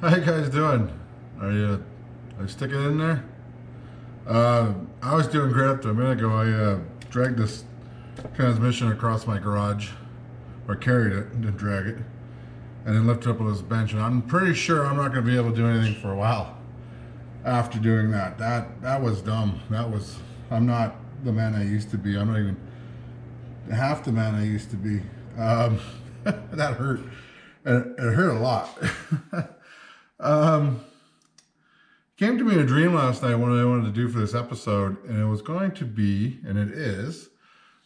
How you guys doing? Are you sticking in there? I was doing great up to a minute ago. I dragged this transmission across my garage, or carried it, didn't drag it, and then lifted up on this bench. And I'm pretty sure I'm not going to be able to do anything for a while after doing that. That was dumb. I'm not the man I used to be. I'm not even half the man I used to be. That hurt. And it hurt a lot. Came to me in a dream last night what I wanted to do for this episode, and it was going to be, and it is,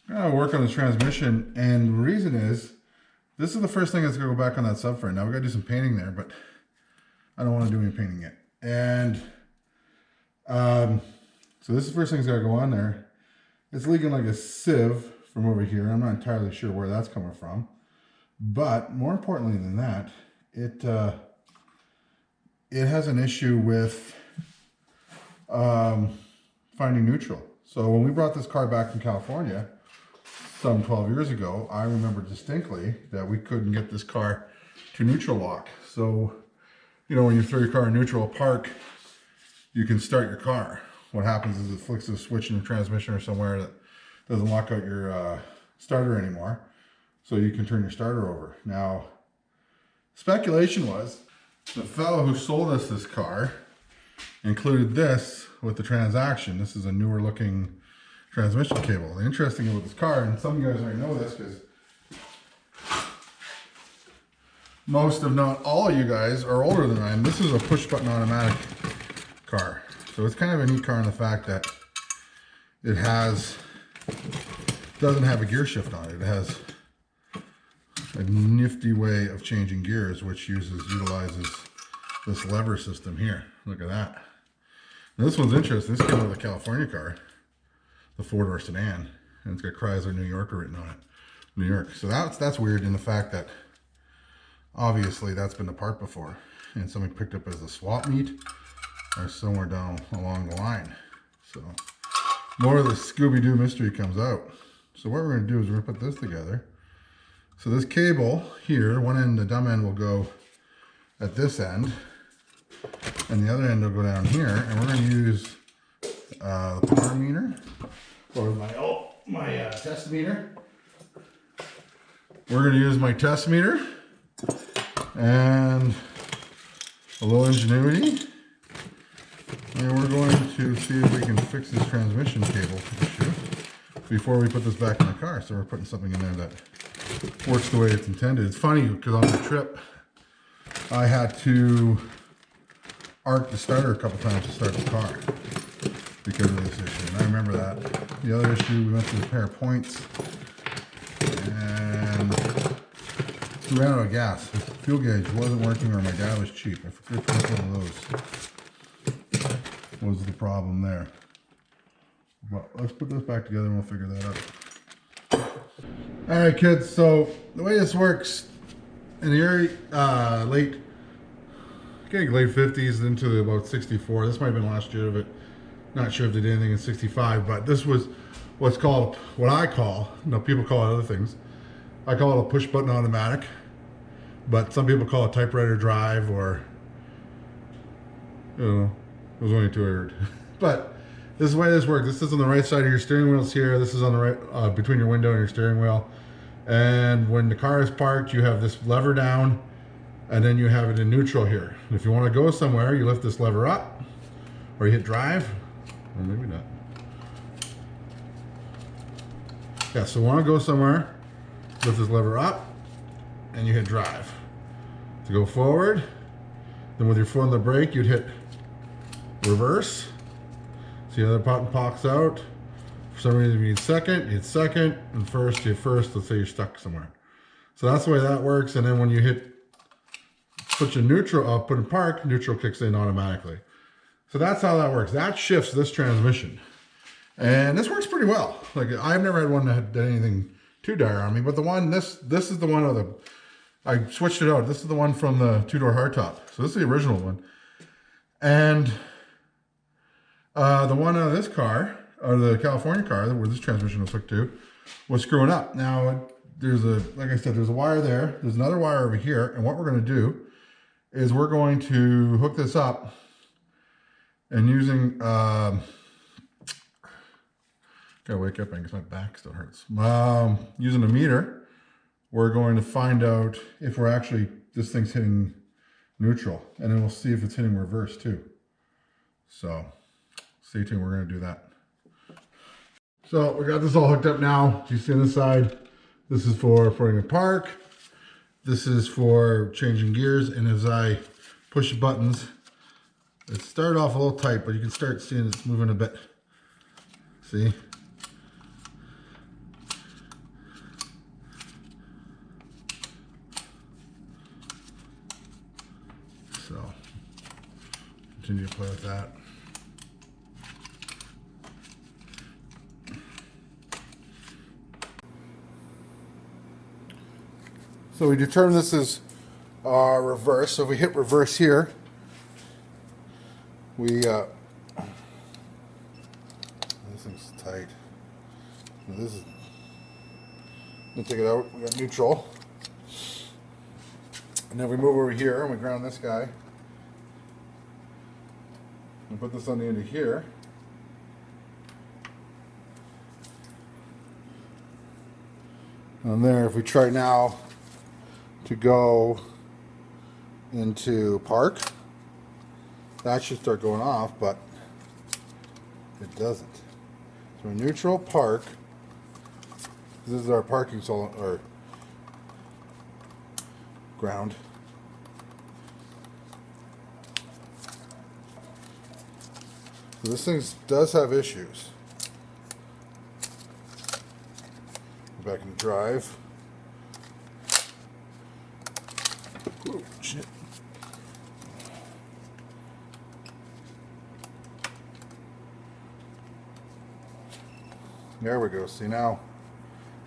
I'm gonna work on the transmission, and the reason is, this is the first thing that's gonna go back on that subframe. Now we gotta do some painting there, but I don't wanna do any painting yet. And so this is the first thing that's gotta go on there. It's leaking like a sieve from over here. I'm not entirely sure where that's coming from. But more importantly than that, it has an issue with finding neutral. So when we brought this car back from California some 12 years ago, I remember distinctly that we couldn't get this car to neutral lock. So, you know, when you throw your car in neutral park, you can start your car. What happens is it flicks a switch in the transmission or somewhere that doesn't lock out your starter anymore. So you can turn your starter over. Now, speculation was the fellow who sold us this car included this with the transaction. This is a newer looking transmission cable. The interesting thing with this car, and some of you guys already know this because most, if not all of you guys are older than I am, this is a push button automatic car. So it's kind of a neat car in the fact that it doesn't have a gear shift on it. It has a nifty way of changing gears, which utilizes this lever system here. Look at that. Now this one's interesting. This came out of the California car, the four-door sedan, and it's got Chrysler New Yorker written on it, New York. So that's weird in the fact that obviously that's been the part before, and somebody picked up as a swap meet or somewhere down along the line. So more of the Scooby-Doo mystery comes out. So what we're going to do is we're going to put this together. So this cable here, one end, the dumb end will go at this end, and the other end will go down here, and we're going to use the power meter, or my test meter. We're going to use my test meter, and a little ingenuity, and we're going to see if we can fix this transmission cable issue before we put this back in the car. So we're putting something in there that works the way it's intended. It's funny because on the trip I had to arc the starter a couple times to start the car because of this issue, and I remember that. The other issue, we went through a pair of points and we ran out of gas. The fuel gauge wasn't working, or my dad was cheap. I forgot to put one of those. Was the problem there. But let's put this back together and we'll figure that out. All right, kids, so the way this works, in the early, late 50s into about 64, this might have been last year of it, not sure if they did anything in 65, but this was what I call, people call it other things, I call it a push button automatic, but some people call it typewriter drive, or, I don't know, there's only two I heard. But this is the way this works. This is on the right side of your steering wheel's here. This is on the right, between your window and your steering wheel. And when the car is parked, you have this lever down, and then you have it in neutral here. And if you want to go somewhere, you lift this lever up, or you hit drive, or maybe not. Yeah, so want to go somewhere, lift this lever up, and you hit drive. To go forward, then with your foot on the brake, you'd hit reverse. See how the button pops out. For some reason, if you need second, you hit second, and first, you hit first. Let's say you're stuck somewhere. So that's the way that works. And then when you put your neutral up, put in park, neutral kicks in automatically. So that's how that works. That shifts this transmission. And this works pretty well. Like, I've never had one that did anything too dire on me, but the one, this is the one I switched it out. This is the one from the two-door hardtop. So this is the original one. And the one out of this car, or the California car, where this transmission was hooked to, was screwing up. Now, like I said, there's a wire there. There's another wire over here. And what we're going to do is we're going to hook this up and using, gotta wake up because my back still hurts. Using a meter, we're going to find out if we're actually, this thing's hitting neutral, and then we'll see if it's hitting reverse too. So stay tuned, we're gonna do that. So we got this all hooked up now. You see on the side, this is for putting in park. This is for changing gears, and as I push the buttons, it started off a little tight, but you can start seeing it's moving a bit. See? So continue to play with that. So we determined this is reverse. So if we hit reverse here, this thing's tight. This is, let's take it out. We got neutral. And then we move over here and we ground this guy. And put this on the end of here. And there, if we try now to go into park, that should start going off, but it doesn't. So neutral, park. This is our parking or ground. So this thing does have issues. Go back in drive. Oh, shit. There we go. See, now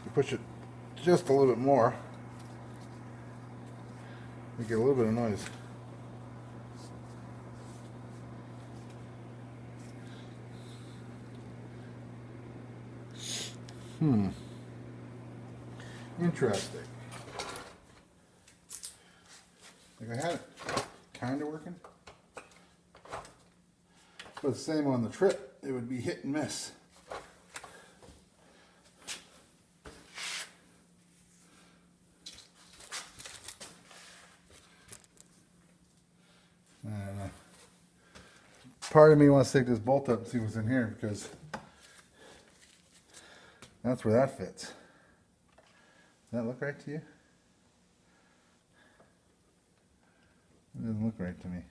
you push it just a little bit more, you get a little bit of noise. Interesting. Like I had it kind of working, but the same on the trip, it would be hit and miss. I don't know. Part of me wants to take this bolt up and see what's in here, because that's where that fits. Does that look right to you? It doesn't look right to me.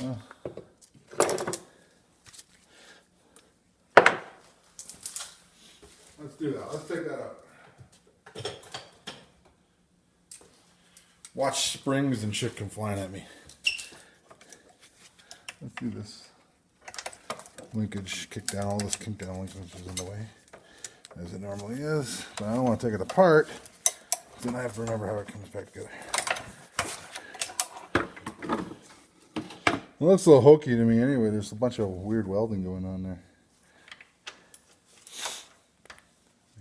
Well, let's do that. Let's take that out. Watch springs and shit come flying at me. Let's do this linkage, kick down, all this kick down linkage is in the way, as it normally is. But I don't want to take it apart, then I have to remember how it comes back together. It looks a little hokey to me anyway. There's a bunch of weird welding going on there.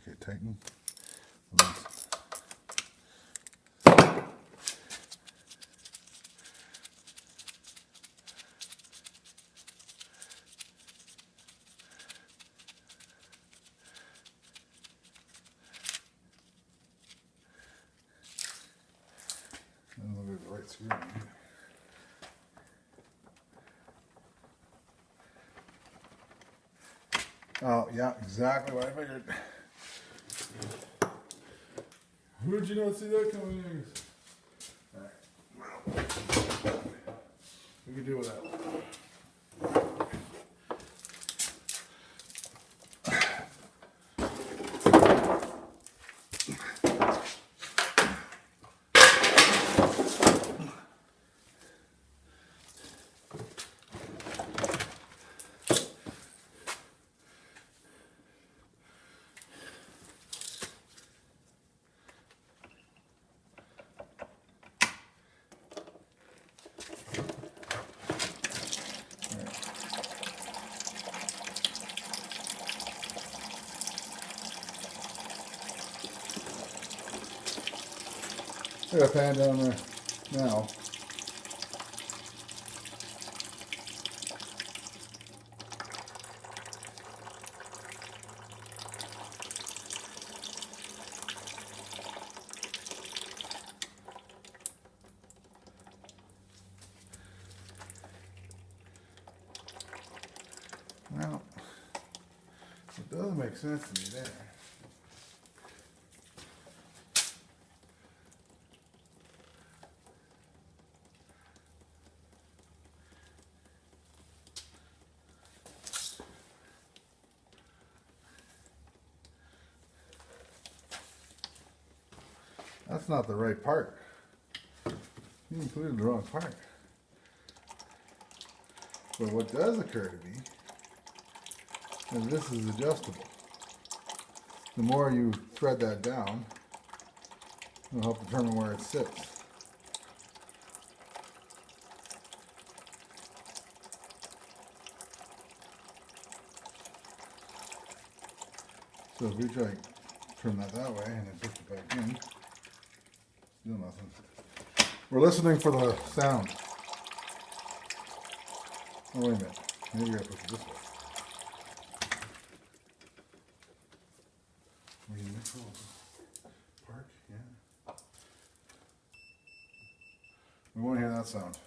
Okay, tighten. Right screw. Oh, yeah, exactly what I figured. Who did you not see that coming in? Alright, well, we can deal with that. I got a pan down there now. Well, it doesn't make sense to me there. That's not the right part. You included the wrong part. But what does occur to me is this is adjustable. The more you thread that down, it'll help determine where it sits. So if we try to turn that way and then push it back in, still nothing. We're listening for the sound. Oh, wait a minute. Maybe we gotta push it this way. Are you neutral? Park? Yeah. We won't hear that sound.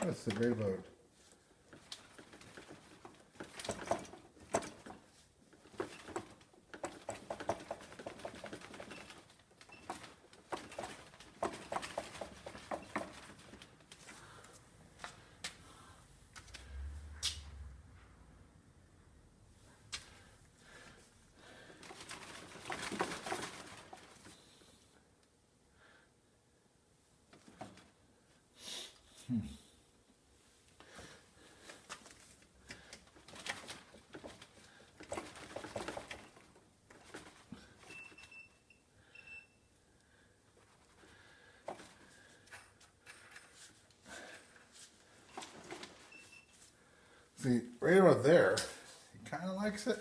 What's the great about? See, right about there, he kind of likes it.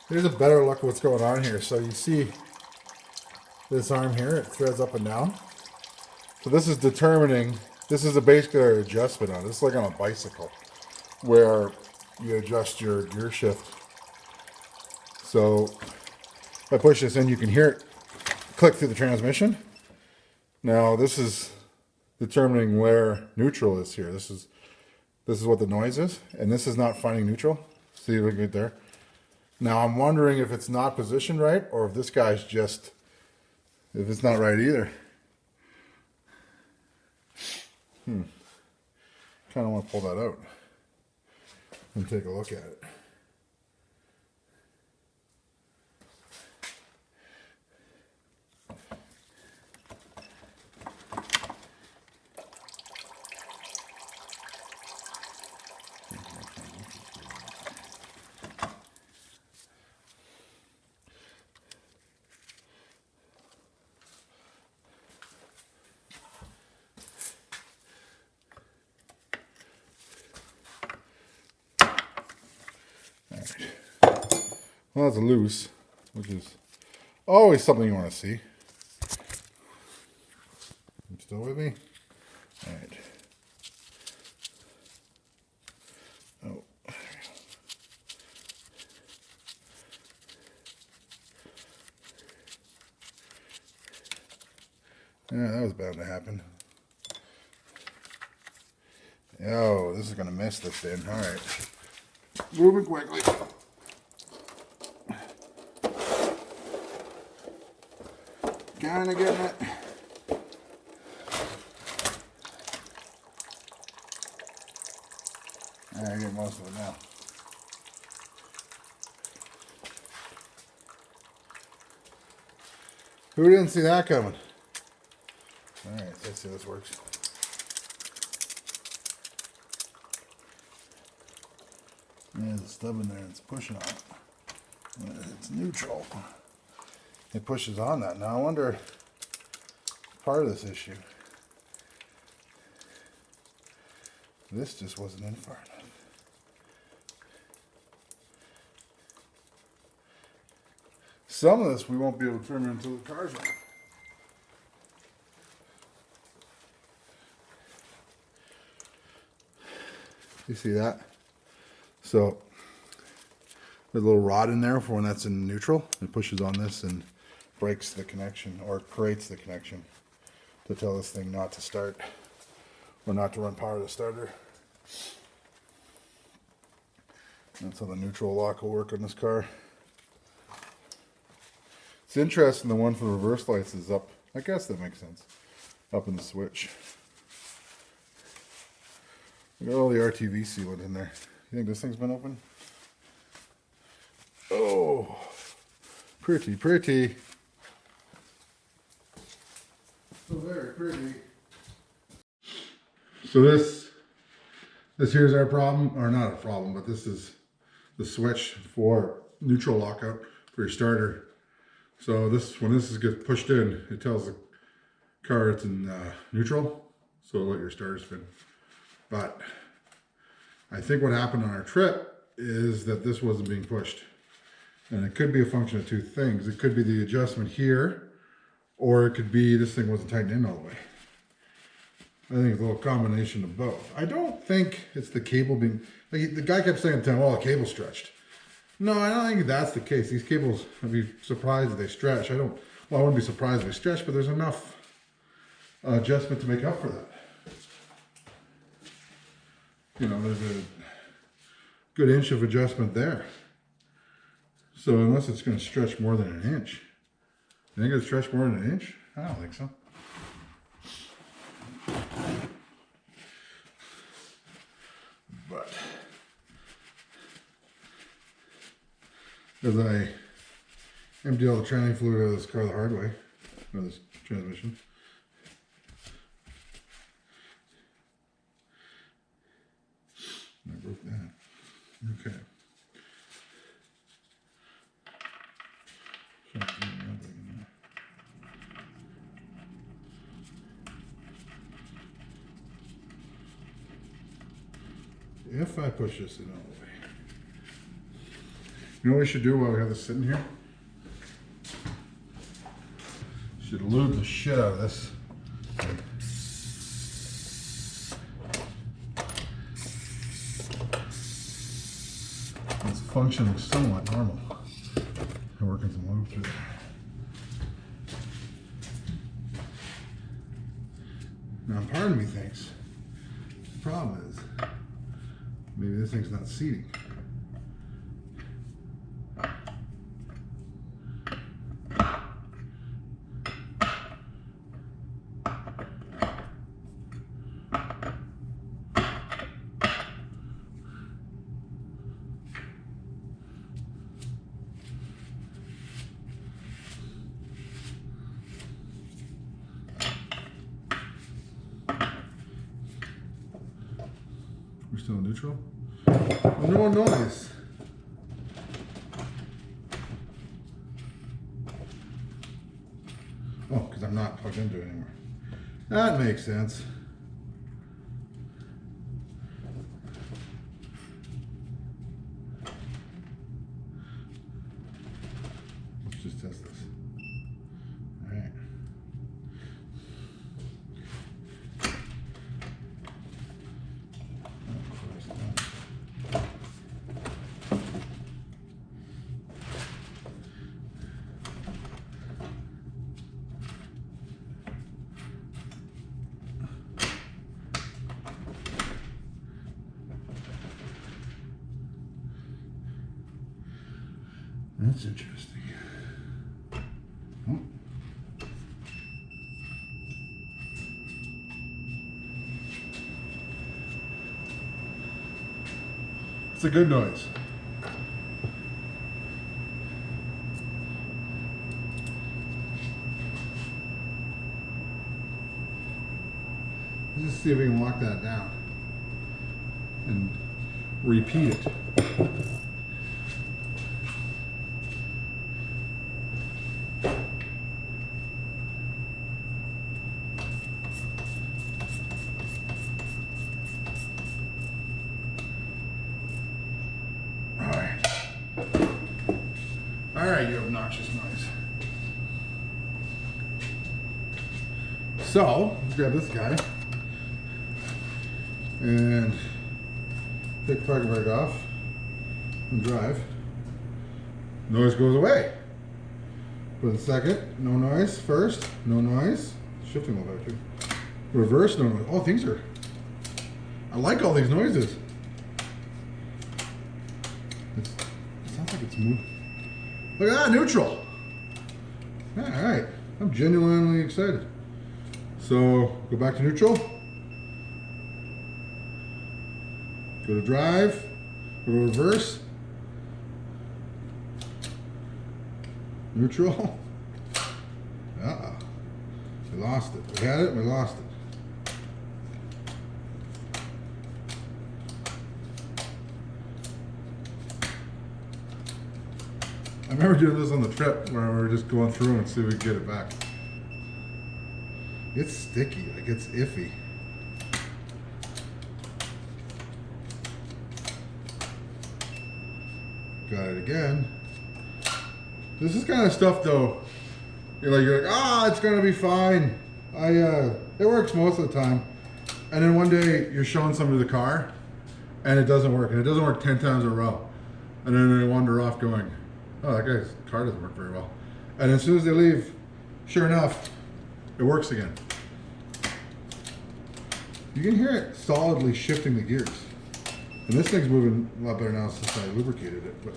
Here's a better look at what's going on here. So you see this arm here, it threads up and down. So this is determining, this is basically an adjustment on it. It's like on a bicycle where you adjust your gear shift. So if I push this in, you can hear it click through the transmission. Now this is determining where neutral is here. This is what the noise is, and this is not finding neutral. See, look right there. Now I'm wondering if it's not positioned right, or if this guy's just, if it's not right either. Kind of want to pull that out and take a look at it. Well, that's loose, which is always something you want to see. You still with me? All right. Oh. Yeah, that was bound to happen. Oh, this is gonna miss this thing. All right, moving quickly. Kinda getting it. I get most of it now. Who didn't see that coming? All right, let's see if this works. There's a stub in there, it's pushing on it. It's neutral. It pushes on that. Now I wonder, part of this issue, this just wasn't in far enough. Some of this we won't be able to trim until the car's on. You see that? So there's a little rod in there for when that's in neutral. It pushes on this and breaks the connection, or creates the connection to tell this thing not to start or not to run power to the starter. That's how the neutral lock will work on this car. It's interesting, the one for the reverse lights is up. I guess that makes sense. Up in the switch. We got all the RTV sealant in there. You think this thing's been open? Oh, pretty, pretty. So very pretty. So this here's our problem, or not a problem, but this is the switch for neutral lockout for your starter. So this, when this gets pushed in, it tells the car it's in neutral, so it'll let your starter spin. But I think what happened on our trip is that this wasn't being pushed. And it could be a function of two things. It could be the adjustment here, or it could be this thing wasn't tightened in all the way. I think it's a little combination of both. I don't think it's the cable being, like the guy kept saying to him, oh, the cable's stretched. No, I don't think that's the case. These cables, I'd be surprised if they stretch. I wouldn't be surprised if they stretch, but there's enough adjustment to make up for that. You know, there's a good inch of adjustment there. So unless it's going to stretch more than an inch. You think it'll stretch more than an inch? I don't think so. But as I empty all the tranny fluid out of this car the hard way, or this transmission, I broke that. Okay. If I push this in all the way. You know what we should do while we have this sitting here? Should lube the shit out of this. It's functioning somewhat normal. I'm working some lube through there. Now part of me thinks the problem is maybe this thing's not seating. We're still in neutral? Oh, no noise. Oh, because I'm not plugged into it anymore. That makes sense. Let's just test this. All right. That's interesting. Hmm. It's a good noise. Let's just see if we can lock that down and repeat it. Alright, you obnoxious noise. So, let's grab this guy and take the parking brake off and drive. Noise goes away. For the second, no noise. First, no noise. Shifting a little bit too. Reverse, no noise. Oh, things are... I like all these noises. It sounds like it's moving. Look at that, neutral. Alright, I'm genuinely excited. So, go back to neutral. Go to drive. Go to reverse. Neutral. Uh-oh. We lost it. We had it, we lost it. I remember doing this on the trip where we were just going through and see if we could get it back. It's sticky, like it's iffy. Got it again. This is kind of stuff though, you're like, ah, it's gonna be fine. It works most of the time. And then one day you're showing somebody the car and it doesn't work, and it doesn't work 10 times in a row. And then they wander off going, oh, that guy's car doesn't work very well. And as soon as they leave, sure enough, it works again. You can hear it solidly shifting the gears. And this thing's moving a lot better now since I lubricated it, but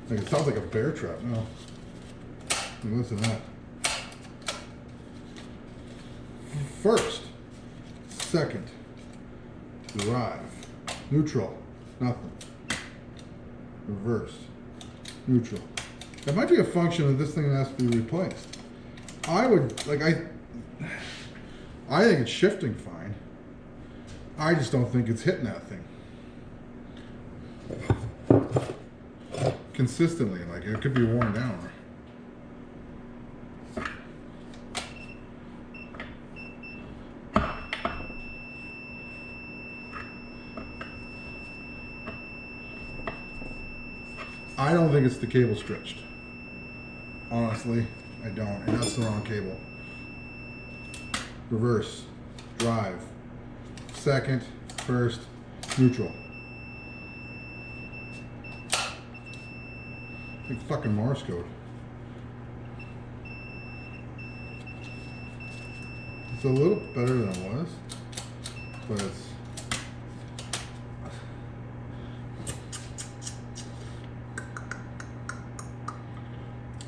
like, it sounds like a bear trap now. Listen to that. First, second, drive, neutral, nothing. Reverse, neutral. That might be a function of this thing that has to be replaced. I think it's shifting fine. I just don't think it's hitting that thing consistently. Like, it could be worn down. I don't think it's the cable stretched. Honestly, I don't. And that's the wrong cable. Reverse, drive, second, first, neutral. Like fucking Morse code. It's a little better than it was, but it's...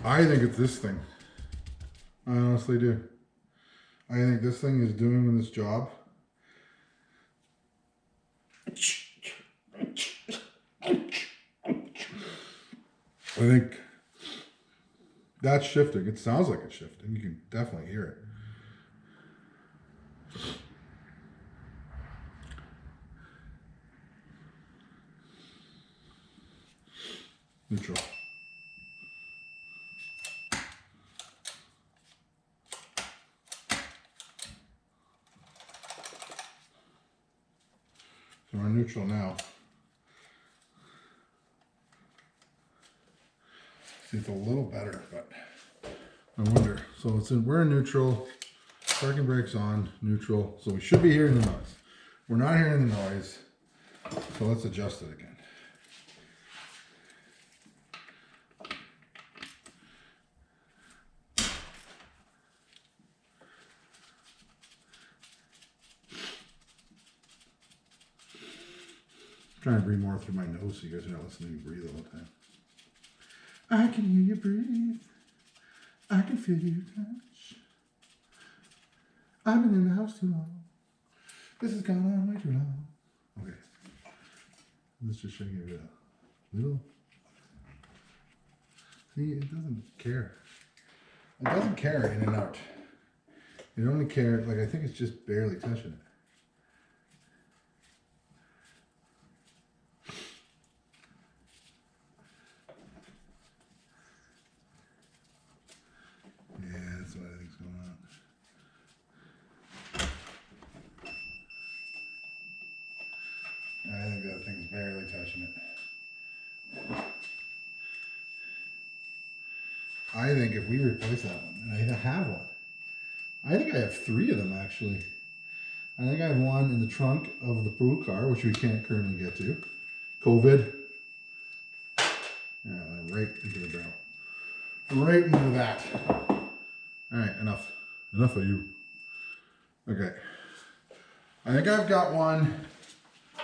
I think it's this thing. I honestly do. I think this thing is doing this job. I think that's shifting. It sounds like it's shifting. You can definitely hear it. Neutral. So we're neutral now. See, it's a little better, but I wonder. So we're in neutral, parking brake's on, neutral. So we should be hearing the noise. We're not hearing the noise. So let's adjust it again. I'm trying to breathe more through my nose so you guys are not listening to me breathe all the time. I can hear you breathe. I can feel you touch. I've been in the house too long. This has gone on way too long. Okay. Let's just show you a little. See, it doesn't care. It doesn't care in and out. It only cares, like I think it's just barely touching it. Yeah, that's what I think's going on. I think that thing's barely touching it. I think if we replace that one, and I have one. I think I have 3 of them actually. I think I have one in the trunk of the pool car, which we can't currently get to. COVID. Yeah, right into the barrel. Right into that. Alright, enough. Enough of you. Okay. I think I've got one.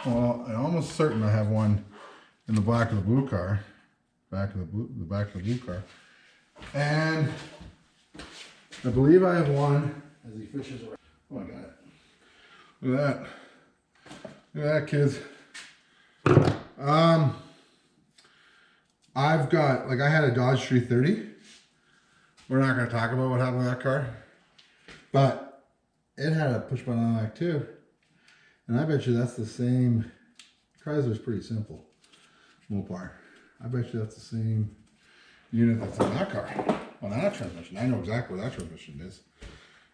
Well, I'm almost certain I have one in the back of the blue car. Back of the back of the blue car. And I believe I have one as he fishes around. Oh, I got it. Look at that. Look at that, kids. I've got, like I had a Dodge 330. We're not going to talk about what happened with that car. But it had a push button on it too. And I bet you that's the same. Chrysler's pretty simple. Mopar. I bet you that's the same unit that's in that car. On that transmission. I know exactly where that transmission is.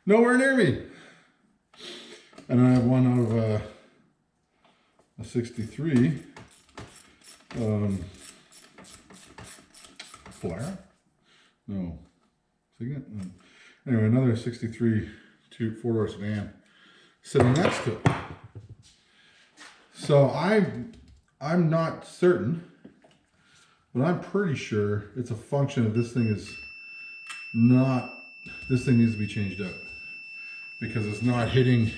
Nowhere near me. And I have one out of a 63 Flare? No. Signet? No. Anyway, another 63 4-door sedan sitting next to it. So I'm not certain, but I'm pretty sure it's a function of this thing is not, this thing needs to be changed out because it's not hitting,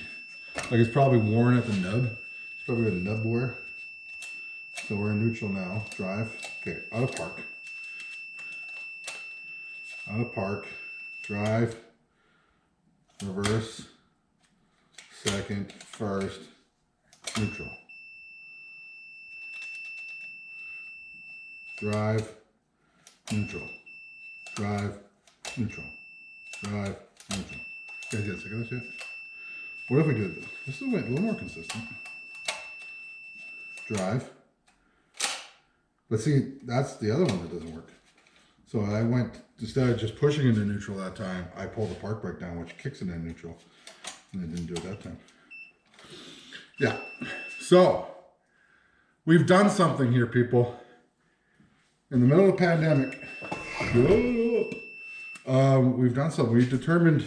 like it's probably worn at the nub. It's probably a nub wear. So we're in neutral now, drive. Okay, out of park. Out of park, drive, reverse, second, first, neutral. Drive, neutral. Drive, neutral. Drive, neutral. You guys get sick of this yet? What if we did this? This is a little more consistent. Drive. But see, that's the other one that doesn't work. So I went, instead of just pushing into neutral that time, I pulled the park brake down, which kicks it in neutral. And I didn't do it that time. Yeah. So, we've done something here, people. In the middle of the pandemic, we've done something. We've determined,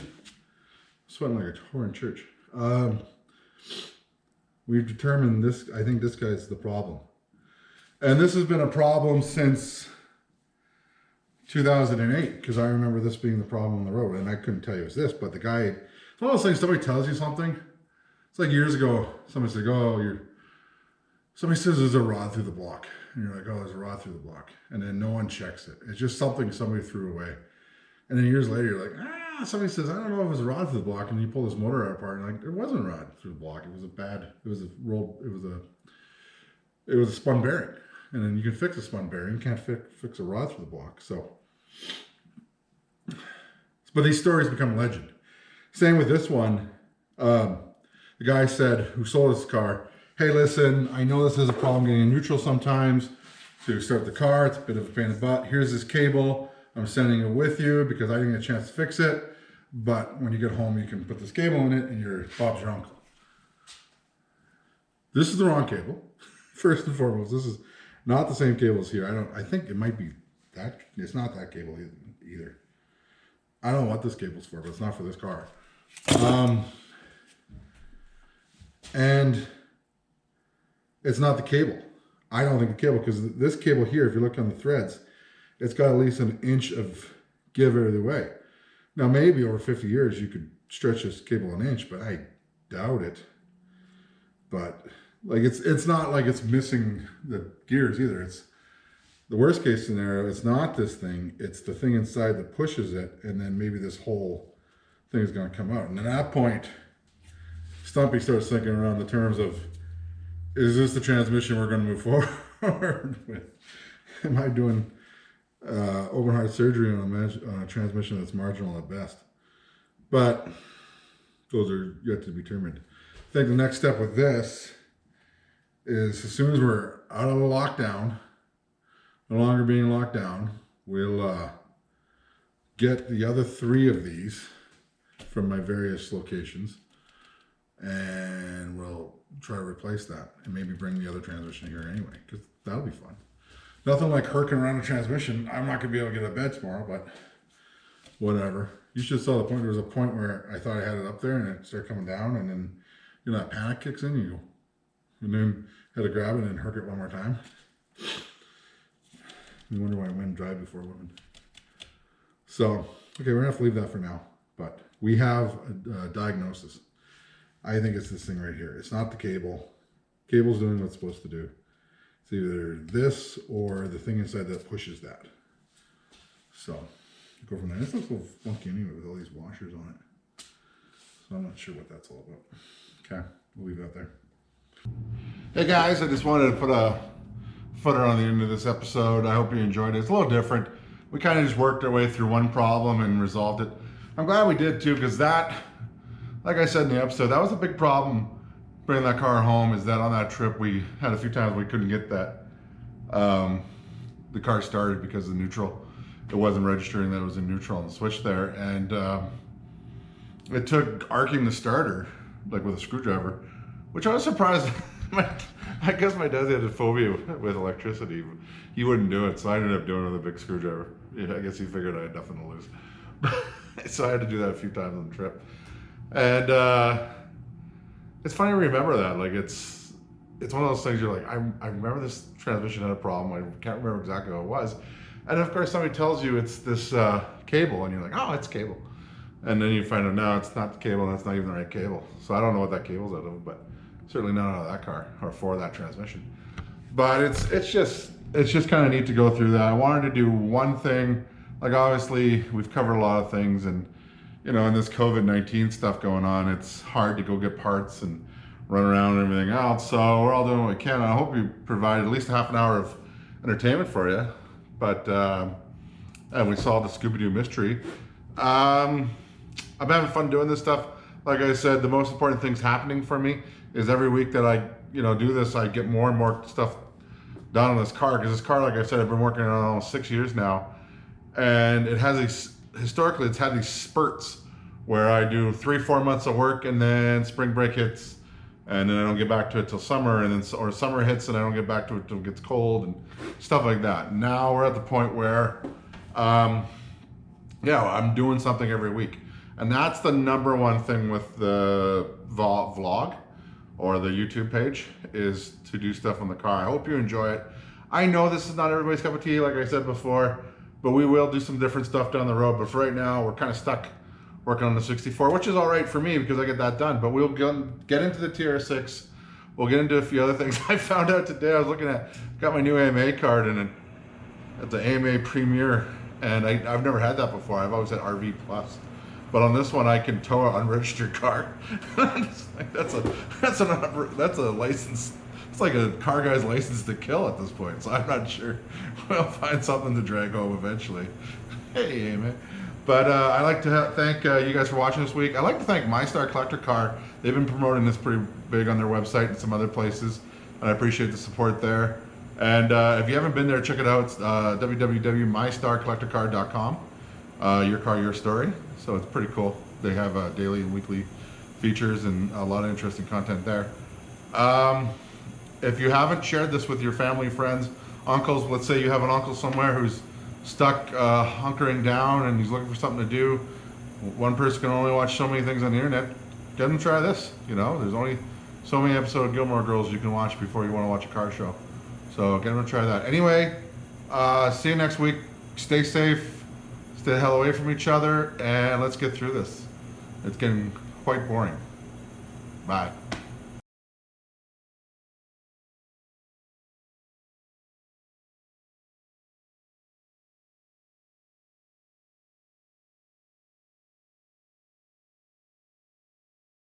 sweating like a whore in church. We've determined this, I think this guy's the problem. And this has been a problem since 2008, because I remember this being the problem on the road, and I couldn't tell you it was this, but the guy, it's one of those things, somebody tells you something. It's like years ago, somebody said, oh, somebody says there's a rod through the block. And you're like, oh, there's a rod through the block. And then no one checks it. It's just something somebody threw away. And then years later, you're like, somebody says, I don't know if it was a rod through the block. And you pull this motor out apart, and you're like, there wasn't a rod through the block. It was a spun bearing. And then you can fix a spun bearing. You can't fix a rod through the block. So, but these stories become legend. Same with this one. The guy said, who sold his car, hey, listen, I know this is a problem getting in neutral sometimes to start the car. It's a bit of a pain in the butt. Here's this cable. I'm sending it with you because I didn't get a chance to fix it. But when you get home, you can put this cable in it and Bob's your uncle. This is the wrong cable. First and foremost, this is not the same cable as here. I think it might be that. It's not that cable either. I don't know what this cable's for, but it's not for this car. And it's not the cable. I don't think the cable, because this cable here, if you look on the threads, it's got at least an inch of give either way. Now, maybe over 50 years, you could stretch this cable an inch, but I doubt it. But like, it's not like it's missing the gears either. the worst case scenario, it's not this thing, it's the thing inside that pushes it, and then maybe this whole thing is going to come out. And at that point, Stumpy starts thinking around the terms of, is this the transmission we're going to move forward with? Am I doing open heart surgery on a transmission that's marginal at best? But those are yet to be determined. I think the next step with this is, as soon as we're out of the lockdown, no longer being locked down, we'll get the other 3 of these from my various locations, and we'll try to replace that and maybe bring the other transmission here anyway, because that'll be fun. Nothing like herking around a transmission. I'm not gonna be able to get out of bed tomorrow, but whatever. You should have saw the point. There was a point where I thought I had it up there and it started coming down, and then that panic kicks in, and then had to grab it and herk it one more time. You wonder why men drive before women. So, okay, we're gonna have to leave that for now, but we have a diagnosis. I think it's this thing right here. It's not the cable. Cable's doing what it's supposed to do. It's either this or the thing inside that pushes that. So, go from there. This looks a little funky anyway with all these washers on it. So I'm not sure what that's all about. Okay, we'll leave that there. Hey guys, I just wanted to put a footer on the end of this episode. I hope you enjoyed it. It's a little different. We kind of just worked our way through one problem and resolved it. I'm glad we did too, because that, like I said in the episode, that was a big problem bringing that car home, is that on that trip we had a few times we couldn't get that the car started because of the neutral. It wasn't registering that it was in neutral on the switch there, and it took arcing the starter like with a screwdriver, which I was surprised. I guess my dad had a phobia with electricity. He wouldn't do it, so I ended up doing it with a big screwdriver. Yeah, I guess he figured I had nothing to lose. So I had to do that a few times on the trip. And it's funny to remember that. Like, it's one of those things you're like, I remember this transmission had a problem. I can't remember exactly what it was. And of course somebody tells you it's this cable, and you're like, oh, it's cable. And then you find out, no, it's not the cable, and that's not even the right cable. So I don't know what that cable's out of, but certainly not out of that car or for that transmission. But it's just kind of neat to go through that. I wanted to do one thing. Like, obviously we've covered a lot of things, and in this COVID-19 stuff going on, it's hard to go get parts and run around and everything else. So we're all doing what we can. I hope we provide at least half an hour of entertainment for you. But and we solved the Scooby-Doo mystery. I'm having fun doing this stuff. Like I said, the most important thing's happening for me is every week that I do this, I get more and more stuff done on this car, because this car, like I said, I've been working on it almost 6 years now, and it has these, historically it's had these spurts where I do 3-4 months of work, and then spring break hits, and then I don't get back to it till summer, and then or summer hits and I don't get back to it till it gets cold and stuff like that. Now we're at the point where yeah, I'm doing something every week, and that's the #1 thing with the vlog or the YouTube page, is to do stuff on the car. I hope you enjoy it. I know this is not everybody's cup of tea, like I said before, but we will do some different stuff down the road. But for right now, we're kind of stuck working on the 64, which is all right for me because I get that done. But we'll get into the TR6. We'll get into a few other things. I found out today, I was looking at, got my new AMA card, and at the AMA Premier, and I've never had that before. I've always had RV Plus. But on this one, I can tow an unregistered car. Like, that's a license. It's like a car guy's license to kill at this point. So I'm not sure. We'll find something to drag home eventually. Hey, man. But I'd like to thank you guys for watching this week. I'd like to thank My Star Collector Car. They've been promoting this pretty big on their website and some other places, and I appreciate the support there. And if you haven't been there, check it out. It's www.mystarcollectorcar.com. Your car, your story. So it's pretty cool. They have daily and weekly features and a lot of interesting content there. If you haven't shared this with your family, friends, uncles, let's say you have an uncle somewhere who's stuck hunkering down and he's looking for something to do. One person can only watch so many things on the internet. Get them to try this. There's only so many episodes of Gilmore Girls you can watch before you want to watch a car show. So get them to try that. Anyway, see you next week. Stay safe. Stay the hell away from each other, and let's get through this. It's getting quite boring. Bye.